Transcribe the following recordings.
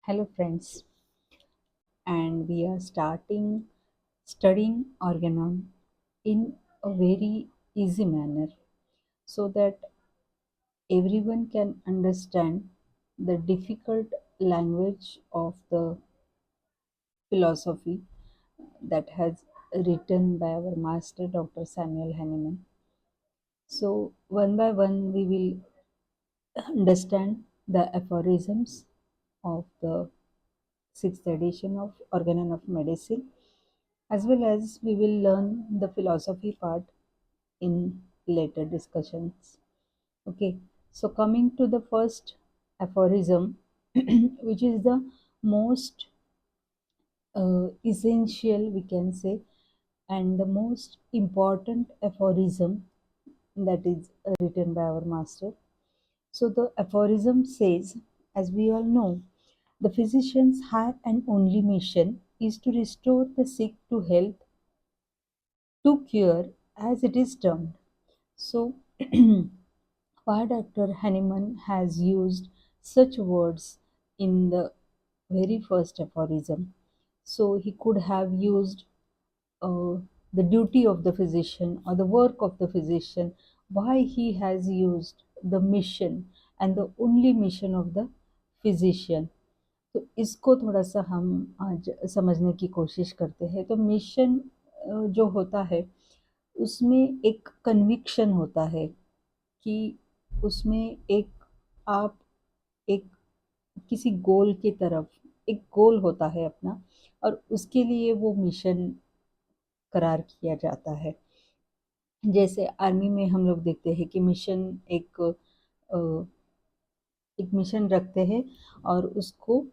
Hello, friends, and we are studying organon in a very easy manner so that everyone can understand the difficult language of the philosophy that has written by our master Dr. Samuel Hahnemann. So, one by one, we will understand the aphorisms of the sixth edition of Organon of Medicine, as well as we will learn the philosophy part in later discussions. Okay, so coming to the first aphorism, which is the most essential, we can say, and the most important aphorism that is written by our master. So the aphorism says, as we all know, the physician's high and only mission is to restore the sick to health, to cure, as it is termed. So, why Dr. Hahnemann has used such words in the very first aphorism? So, he could have used uh, the duty of the physician or the work of the physician. Why he has used the mission and the only mission of the physician? तो इसको थोड़ा सा हम आज समझने की कोशिश करते हैं। तो मिशन जो होता है उसमें एक कन्विक्शन होता है कि उसमें एक आप एक किसी गोल की तरफ एक गोल होता है अपना और उसके लिए वो मिशन करार किया जाता है। जैसे आर्मी में हम लोग देखते हैं कि मिशन एक मिशन रखते हैं और उसको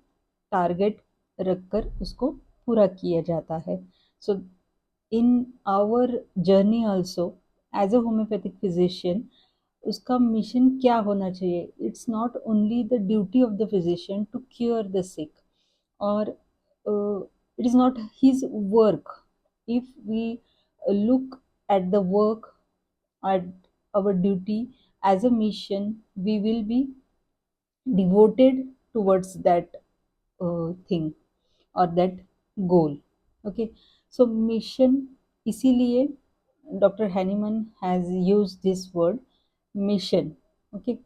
टारगेट रखकर उसको पूरा किया जाता है। So in our journey also as a homeopathic physician उसका मिशन क्या होना चाहिए? It's not only the duty of the physician to cure the sick or it is not his work. If we look at the work, at our duty as a mission, we will be devoted towards that thing or that goal. Okay, so mission, इसीलिए Dr. Hahnemann has used this word mission. Okay,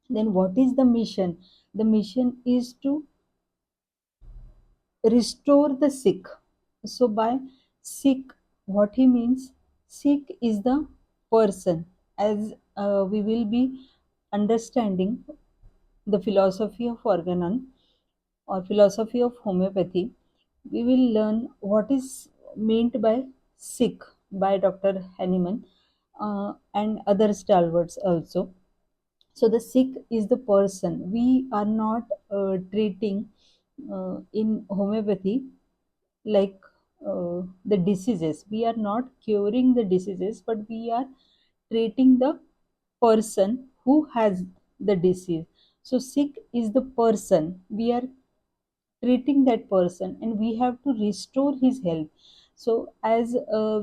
then what is the mission? The mission is to restore the sick. So by sick, what he means, sick is the person. As we will be understanding the philosophy of organon or philosophy of homeopathy, we will learn what is meant by sick by Dr. Hahnemann and other stalwarts also. So the sick is the person. We are not treating in homeopathy like the diseases. We are not curing the diseases, but we are treating the person who has the disease. So sick is the person. We are treating that person and we have to restore his health. So as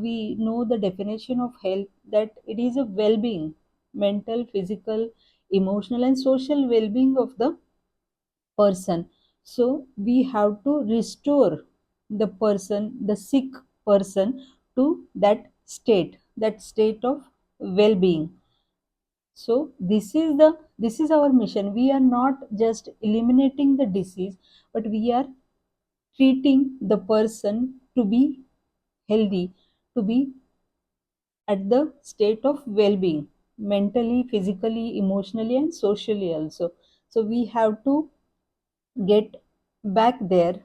we know the definition of health, that it is a well-being, mental, physical, emotional and social well-being of the person. So we have to restore the person, the sick person, to that state of well-being. So this is our mission. We are not just eliminating the disease, but we are treating the person to be healthy, to be at the state of well-being, mentally, physically, emotionally, and socially also. So we have to get back there,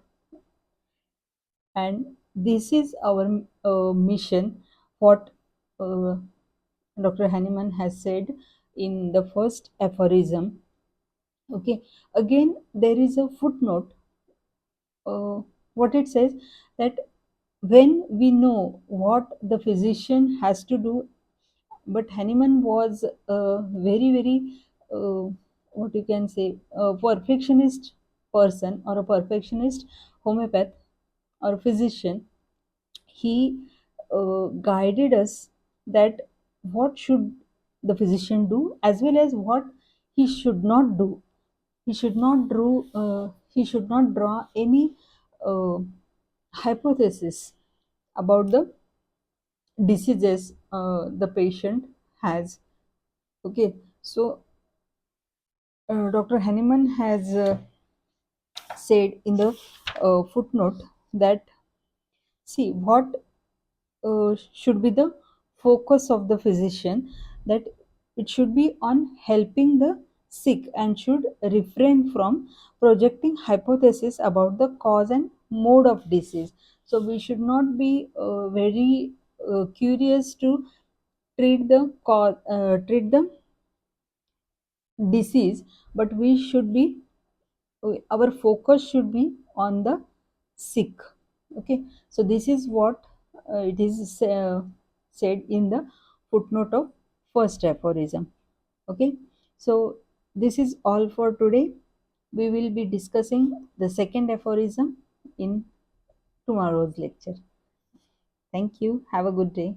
and this is our mission. What uh, Dr. Hahnemann has said in the first aphorism. Okay, again there is a footnote. What it says, that when we know what the physician has to do, but Hahnemann was a very uh, what you can say, a perfectionist person or a perfectionist homeopath or physician. He guided us that what should the physician do as well as what he should not do. He should not do he should not draw any uh, hypothesis about the diseases the patient has. Okay, so Dr. Henneman has said in the footnote that, see, what should be the focus of the physician, that it should be on helping the sick and should refrain from projecting hypotheses about the cause and mode of disease. So we should not be very curious to treat the disease, but we should be our focus should be on the sick. Okay, so this is what it is said in the footnote of first aphorism. Okay, so this is all for today. We will be discussing the second aphorism in tomorrow's lecture. Thank you, have a good day.